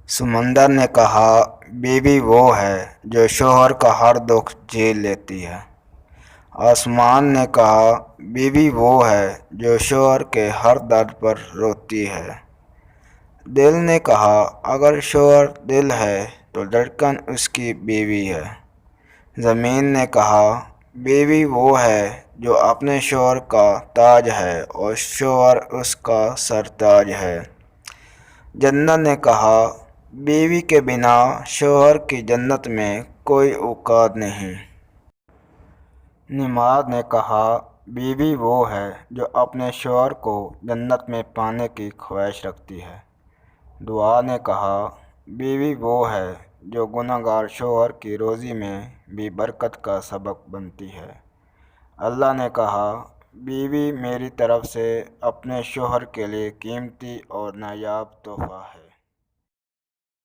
سمندر نے کہا، بیوی وہ ہے جو شوہر کا ہر دکھ جھیل لیتی ہے۔ آسمان نے کہا، بیوی وہ ہے جو شوہر کے ہر درد پر روتی ہے۔ دل نے کہا، اگر شوہر دل ہے تو دھڑکن اس کی بیوی ہے۔ زمین نے کہا، بیوی وہ ہے جو اپنے شوہر کا تاج ہے اور شوہر اس کا سرتاج ہے۔ جنت نے کہا، بیوی کے بنا شوہر کی جنت میں کوئی اوقات نہیں۔ نماد نے کہا، بیوی وہ ہے جو اپنے شوہر کو جنت میں پانے کی خواہش رکھتی ہے۔ دعا نے کہا، بیوی وہ ہے جو گناہ گار شوہر کی روزی میں بھی برکت کا سبب بنتی ہے۔ اللہ نے کہا، بیوی میری طرف سے اپنے شوہر کے لیے قیمتی اور نایاب تحفہ ہے۔